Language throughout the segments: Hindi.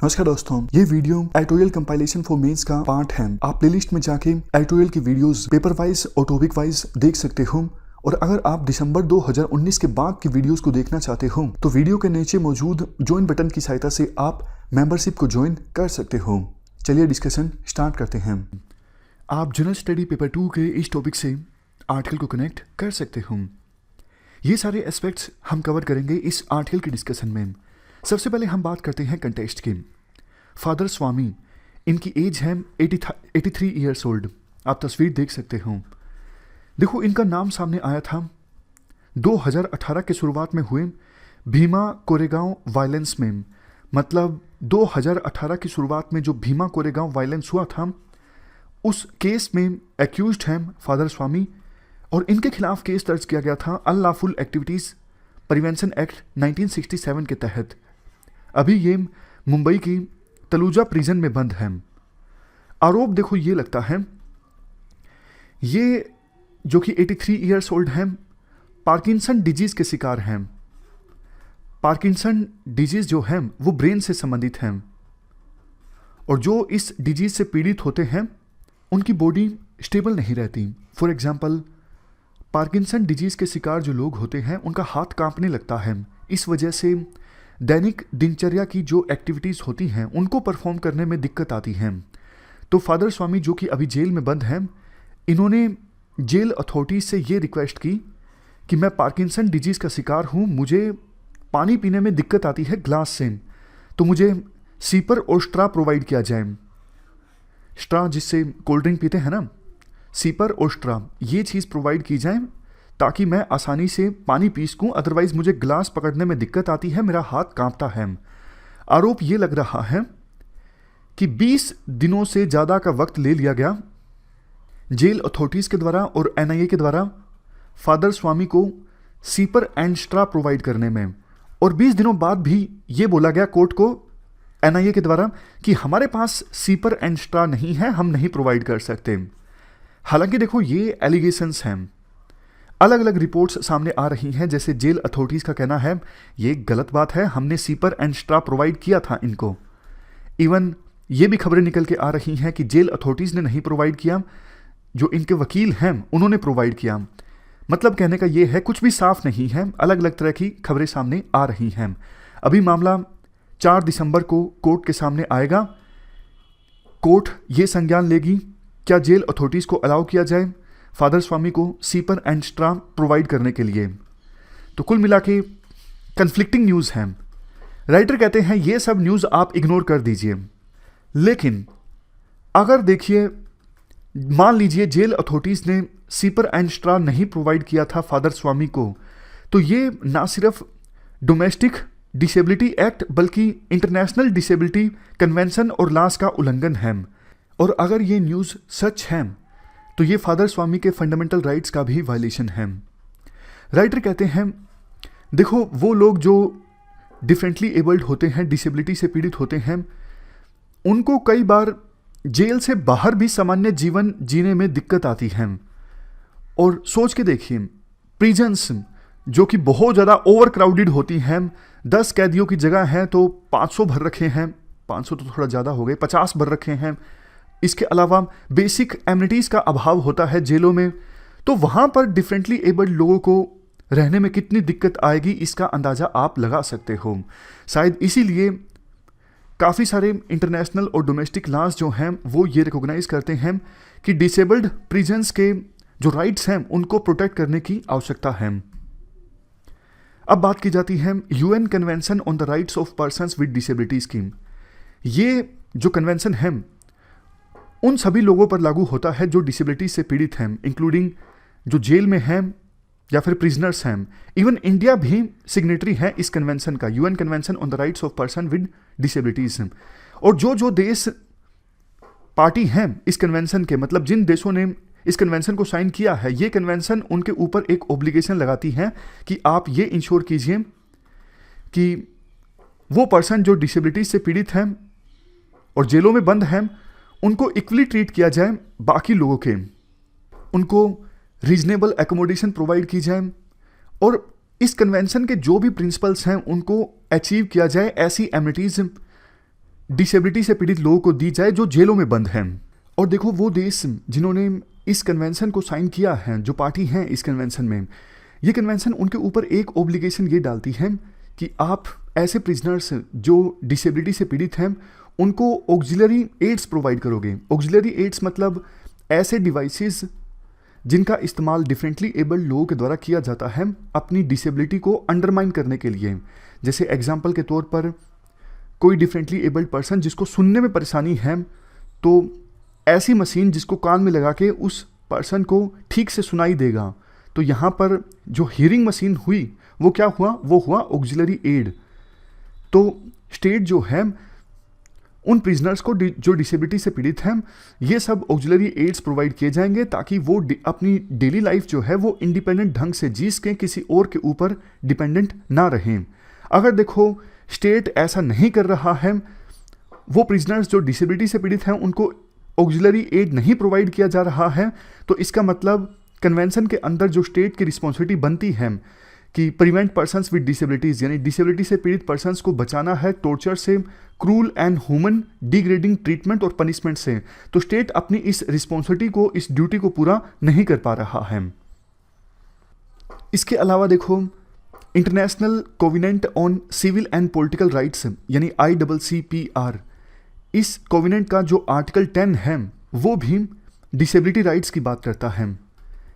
नमस्कार दोस्तों, ये video editorial compilation for mains का पार्ट है। आप प्लेलिस्ट में जाके एडिटोरियल की वीडियोस पेपर वाइज और टॉपिक वाइज देख सकते हो। और अगर आप दिसंबर 2019 के बाद की वीडियोस को देखना चाहते हो तो वीडियो के नीचे मौजूद ज्वाइन बटन की सहायता से आप मेंबरशिप को ज्वाइन कर सकते हो। चलिए डिस्कशन स्टार्ट करते हैं। आप जनरल स्टडी पेपर 2 के इस टॉपिक से आर्टिकल को कनेक्ट कर सकते हो। ये सारे एस्पेक्ट्स हम कवर करेंगे इस आर्टिकल की डिस्कशन में। सबसे पहले हम बात करते हैं कंटेक्स्ट की। फादर स्वामी, इनकी एज है 83 ईयर्स ओल्ड। आप तस्वीर देख सकते हो। देखो, इनका नाम सामने आया था 2018 के शुरुआत में हुए भीमा कोरेगांव वायलेंस में। मतलब 2018 की शुरुआत में जो भीमा कोरेगांव वायलेंस हुआ था उस केस में एक्यूज्ड हैं फादर स्वामी, और इनके खिलाफ केस दर्ज किया गया था अनलॉफुल एक्टिविटीज़ प्रिवेंशन एक्ट 1967 के तहत। अभी ये मुंबई की तलूजा प्रिजन में बंद है। आरोप देखो ये लगता है, ये जो कि 83 ईयर्स ओल्ड हैं, पार्किंसन डिजीज के शिकार हैं। पार्किंसन डिजीज जो है वो ब्रेन से संबंधित है, और जो इस डिजीज से पीड़ित होते हैं उनकी बॉडी स्टेबल नहीं रहती। फॉर एग्जाम्पल, पार्किंसन डिजीज के शिकार जो लोग होते हैं उनका हाथ कांपने लगता है। इस वजह से दैनिक दिनचर्या की जो एक्टिविटीज़ होती हैं उनको परफॉर्म करने में दिक्कत आती है। तो फादर स्वामी जो कि अभी जेल में बंद हैं, इन्होंने जेल अथॉरिटीज से ये रिक्वेस्ट की कि मैं पार्किंसन डिजीज़ का शिकार हूँ, मुझे पानी पीने में दिक्कत आती है ग्लास से, तो मुझे सीपर और स्ट्रा प्रोवाइड किया जाए। स्ट्रा जिससे कोल्ड ड्रिंक पीते हैं ना, सीपर और स्ट्रा, ये चीज़ प्रोवाइड की जाए ताकि मैं आसानी से पानी पी सकूँ। अदरवाइज मुझे ग्लास पकड़ने में दिक्कत आती है, मेरा हाथ कांपता है। आरोप ये लग रहा है कि 20 दिनों से ज़्यादा का वक्त ले लिया गया जेल अथॉरिटीज़ के द्वारा और एनआईए के द्वारा फादर स्वामी को सीपर एंड स्ट्रा प्रोवाइड करने में। और 20 दिनों बाद भी ये बोला गया कोर्ट को, एनआईए के द्वारा, कि हमारे पास सीपर एंड स्ट्रा नहीं है, हम नहीं प्रोवाइड कर सकते। हालांकि देखो, ये एलिगेशंस हैं, अलग अलग रिपोर्ट्स सामने आ रही हैं। जैसे जेल अथॉरिटीज़ का कहना है ये गलत बात है, हमने सीपर एंड स्ट्रा प्रोवाइड किया था इनको। इवन ये भी खबरें निकल के आ रही हैं कि जेल अथॉरिटीज़ ने नहीं प्रोवाइड किया, जो इनके वकील हैं उन्होंने प्रोवाइड किया। मतलब कहने का ये है कुछ भी साफ नहीं है, अलग अलग तरह की खबरें सामने आ रही हैं। अभी मामला 4 दिसंबर को कोर्ट के सामने आएगा। कोर्ट ये संज्ञान लेगी क्या जेल अथॉरिटीज़ को अलाउ किया जाए फादर स्वामी को सीपर एंड स्ट्रा प्रोवाइड करने के लिए। तो कुल मिला के कन्फ्लिक्टिंग न्यूज़ हैं। राइटर कहते हैं ये सब न्यूज़ आप इग्नोर कर दीजिए, लेकिन अगर देखिए, मान लीजिए जेल अथॉरिटीज़ ने सीपर एंड स्ट्रा नहीं प्रोवाइड किया था फादर स्वामी को, तो ये ना सिर्फ डोमेस्टिक डिसेबिलिटी एक्ट बल्कि इंटरनेशनल डिसेबिलिटी कन्वेंशन और लॉज का उल्लंघन है। और अगर ये न्यूज़ सच है तो ये फादर स्वामी के फंडामेंटल राइट्स का भी वायलेशन है। राइटर कहते हैं देखो, वो लोग जो डिफरेंटली एबल्ड होते हैं, डिसेबिलिटी से पीड़ित होते हैं, उनको कई बार जेल से बाहर भी सामान्य जीवन जीने में दिक्कत आती है। और सोच के देखिए, प्रिजन्स जो कि बहुत ज़्यादा ओवर क्राउडेड होती हैं, 10 कैदियों की जगह है तो 500 भर रखे हैं, 500 तो थोड़ा ज़्यादा हो गए, 50 भर रखे हैं। इसके अलावा बेसिक एमिनिटीज़ का अभाव होता है जेलों में, तो वहाँ पर डिफरेंटली एबल्ड लोगों को रहने में कितनी दिक्कत आएगी इसका अंदाज़ा आप लगा सकते हो। शायद इसीलिए काफ़ी सारे इंटरनेशनल और डोमेस्टिक लॉज जो हैं वो ये रिकॉग्नाइज करते हैं कि डिसेबल्ड प्रिजन्स के जो राइट्स हैं उनको प्रोटेक्ट करने की आवश्यकता है। अब बात की जाती है UN convention on the rights of persons with disabilities की। ये जो कन्वेंशन है उन सभी लोगों पर लागू होता है जो डिसेबिलिटी से पीड़ित हैं, इंक्लूडिंग जो जेल में हैं या फिर प्रिजनर्स हैं। इवन इंडिया भी सिग्नेटरी है इस कन्वेंशन का, UN convention on the rights of person with disabilities. और जो जो देश पार्टी हैं इस कन्वेंशन के, मतलब जिन देशों ने इस कन्वेंशन को साइन किया है, ये कन्वेंशन उनके ऊपर एक ऑब्लिगेशन लगाती है कि आप ये इंश्योर कीजिए कि वो पर्सन जो डिसेबिलिटी से पीड़ित हैं और जेलों में बंद हैं उनको इक्वली ट्रीट किया जाए बाकी लोगों के, उनको रीजनेबल एकोमोडेशन प्रोवाइड की जाए, और इस कन्वेंशन के जो भी प्रिंसिपल्स हैं उनको अचीव किया जाए। ऐसी एमिनिटीज डिसेबिलिटी से पीड़ित लोगों को दी जाए जो जेलों में बंद हैं। और देखो वो देश जिन्होंने इस कन्वेंशन को साइन किया है, जो पार्टी हैं इस कन्वेंशन में, ये कन्वेंशन उनके ऊपर एक ऑब्लिगेशन ये डालती है कि आप ऐसे प्रिजनर्स जो डिसेबिलिटी से पीड़ित हैं उनको ऑक्सिलरी एड्स प्रोवाइड करोगे। ऑक्सिलरी एड्स मतलब ऐसे डिवाइसेस जिनका इस्तेमाल डिफरेंटली एबल्ड लोगों के द्वारा किया जाता है अपनी डिसेबिलिटी को अंडरमाइन करने के लिए। जैसे एग्जाम्पल के तौर पर कोई डिफरेंटली एबल्ड पर्सन जिसको सुनने में परेशानी है, तो ऐसी मशीन जिसको कान में लगा के उस पर्सन को ठीक से सुनाई देगा। तो यहाँ पर जो हियरिंग मशीन हुई वो क्या हुआ, वो हुआ ऑक्सिलरी एड। तो स्टेट जो है उन प्रिजनर्स को जो डिसेबिलिटी से पीड़ित हैं ये सब ऑक्सिलरी एड्स प्रोवाइड किए जाएंगे ताकि वो अपनी डेली लाइफ जो है वो इंडिपेंडेंट ढंग से जी सकें, किसी और के ऊपर डिपेंडेंट ना रहें। अगर देखो स्टेट ऐसा नहीं कर रहा है, वो प्रिजनर्स जो डिसेबिलिटी से पीड़ित हैं उनको ऑक्सिलरी एड नहीं प्रोवाइड किया जा रहा है, तो इसका मतलब कन्वेंशन के अंदर जो स्टेट की रिस्पॉन्सिबिलिटी बनती है कि प्रिवेंट पर्सन्स विद डिसेबिलिटीज यानी डिसेबिलिटी से पीड़ित पर्सन्स को बचाना है टॉर्चर से, cruel and human degrading treatment और पनिशमेंट से, तो स्टेट अपनी इस रिस्पॉन्सिबिलिटी को, इस ड्यूटी को पूरा नहीं कर पा रहा है। इसके अलावा देखो international covenant on civil and political rights यानी ICCPR, इस कोविनेंट का जो आर्टिकल 10 है वो भी डिसेबिलिटी राइट्स की बात करता है।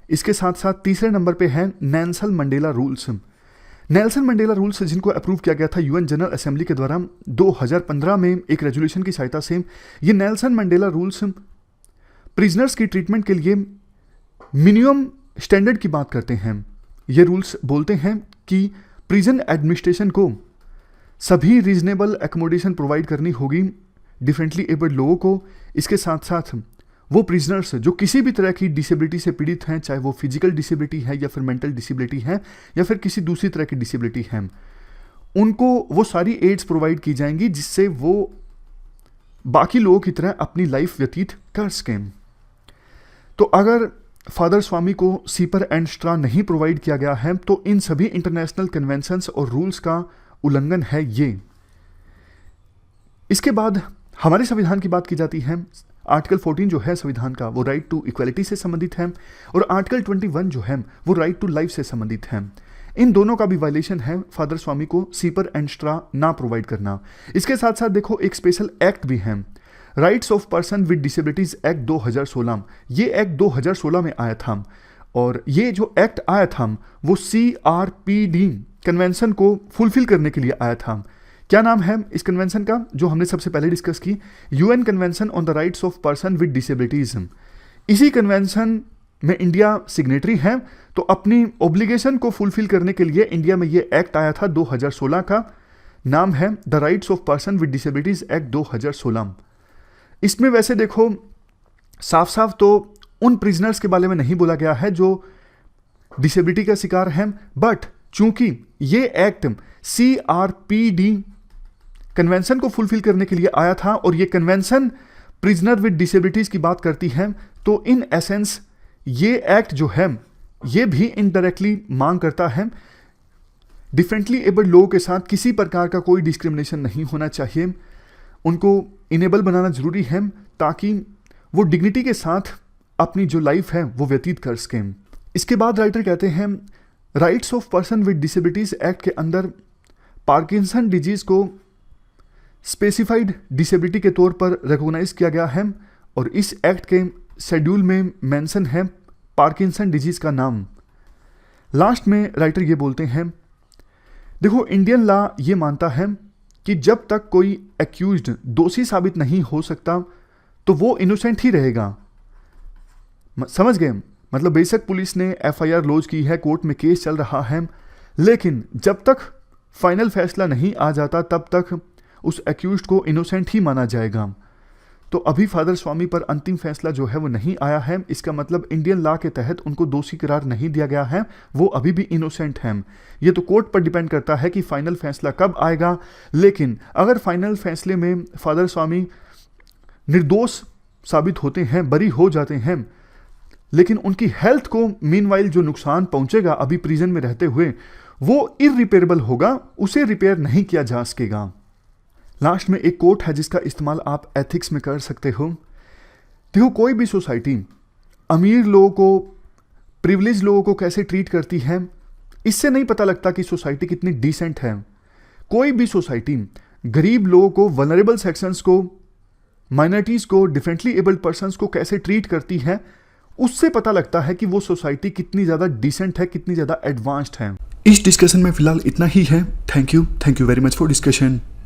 इसके साथ साथ तीसरे नंबर पे है Nelson Mandela rules. Nelson Mandela rules जिनको अप्रूव किया गया था UN जनरल असेंबली के द्वारा 2015 में एक रेजोल्यूशन की सहायता से। ये नेल्सन मंडेला रूल्स प्रिजनर्स की ट्रीटमेंट के लिए मिनिमम स्टैंडर्ड की बात करते हैं। ये रूल्स बोलते हैं कि प्रिजन एडमिनिस्ट्रेशन को सभी रीजनेबल एकोमोडेशन प्रोवाइड करनी होगी डिफरेंटली एबल्ड लोगों को। इसके साथ साथ वो प्रिजनर्स जो किसी भी तरह की डिसेबिलिटी से पीड़ित हैं, चाहे वो फिजिकल डिसेबिलिटी है या फिर मेंटल डिसेबिलिटी है या फिर किसी दूसरी तरह की डिसेबिलिटी है, उनको वो सारी एड्स प्रोवाइड की जाएंगी जिससे वो बाकी लोगों की तरह अपनी लाइफ व्यतीत कर सकें। तो अगर फादर स्वामी को सीपर एंड स्ट्रा नहीं प्रोवाइड किया गया है तो इन सभी इंटरनेशनल कन्वेंशंस और रूल्स का उल्लंघन है ये। इसके बाद हमारे संविधान की बात की जाती है। आर्टिकल 14 जो है संविधान का वो राइट टू इक्वलिटी से संबंधित है और आर्टिकल 21 जो है वो राइट टू लाइफ से संबंधित है। इन दोनों का भी वायलेशन है फादर स्वामी को सीपर एंड स्ट्रा ना प्रोवाइड करना। इसके साथ साथ देखो एक स्पेशल एक्ट भी है, rights of person with disabilities act 2016। ये एक्ट 2016 में आया था और ये जो एक्ट आया था वो CRPD कन्वेंशन को फुलफिल करने के लिए आया था। क्या नाम है इस कन्वेंशन का जो हमने सबसे पहले डिस्कस की, UN convention on the rights of person with disabilities. इसी कन्वेंशन में इंडिया सिग्नेटरी है, तो अपनी ऑब्लिगेशन को फुलफिल करने के लिए इंडिया में ये एक्ट आया था 2016 का, नाम है the rights of person with disabilities act 2016। इसमें वैसे देखो साफ साफ तो उन प्रिजनर्स के बारे में नहीं बोला गया है जो डिसेबिलिटी का शिकार हैं, बट चूंकि ये एक्ट CRPD कन्वेंशन को फुलफिल करने के लिए आया था और ये कन्वेंशन प्रिजनर विद डिसेबिलिटीज की बात करती है, तो इन एसेंस ये एक्ट जो है ये भी इनडायरेक्टली मांग करता है डिफरेंटली एबल्ड लोगों के साथ किसी प्रकार का कोई डिस्क्रिमिनेशन नहीं होना चाहिए, उनको इनेबल बनाना जरूरी है ताकि वो डिग्निटी के साथ अपनी जो लाइफ है वो व्यतीत कर सकें। इसके बाद राइटर कहते हैं rights of person with disabilities act के अंदर पार्किंसन डिजीज को स्पेसिफाइड डिसेबिलिटी के तौर पर रिकॉग्नाइज किया गया है और इस एक्ट के शेड्यूल में मेंशन है पार्किंसन डिजीज का नाम। लास्ट में राइटर ये बोलते हैं देखो इंडियन लॉ ये मानता है कि जब तक कोई एक्यूज्ड दोषी साबित नहीं हो सकता तो वो इनोसेंट ही रहेगा। समझ गए? मतलब बेशक पुलिस ने FIR लॉन्च की है, कोर्ट में केस चल रहा है, लेकिन जब तक फाइनल फैसला नहीं आ जाता तब तक उस एक्यूज्ड को इनोसेंट ही माना जाएगा। तो अभी फादर स्वामी पर अंतिम फैसला जो है वो नहीं आया है, इसका मतलब इंडियन लॉ के तहत उनको दोषी करार नहीं दिया गया है, वो अभी भी इनोसेंट हैं। ये तो कोर्ट पर डिपेंड करता है कि फाइनल फैसला कब आएगा, लेकिन अगर फाइनल फैसले में फादर स्वामी निर्दोष साबित होते हैं, बरी हो जाते हैं, लेकिन उनकी हेल्थ को मीनवाइल जो नुकसान पहुंचेगा अभी प्रिजन में रहते हुए वो इररिपेयरेबल होगा, उसे रिपेयर नहीं किया जा सकेगा। लास्ट में एक कोट है जिसका इस्तेमाल आप एथिक्स में कर सकते हो। देखो, कोई भी सोसाइटी अमीर लोगों को, प्रिविलेज लोगों को कैसे ट्रीट करती है, इससे नहीं पता लगता कि सोसाइटी कितनी डिसेंट है। कोई भी सोसाइटी गरीब लोगों को, वनरेबल सेक्शंस को, माइनॉरिटीज को, डिफरेंटली एबल्ड पर्सन्स को कैसे ट्रीट करती है, उससे पता लगता है कि वो सोसाइटी कितनी ज़्यादा डिसेंट है, कितनी ज़्यादा एडवांस्ड है। इस डिस्कशन में फिलहाल इतना ही है। Thank you very much for discussion.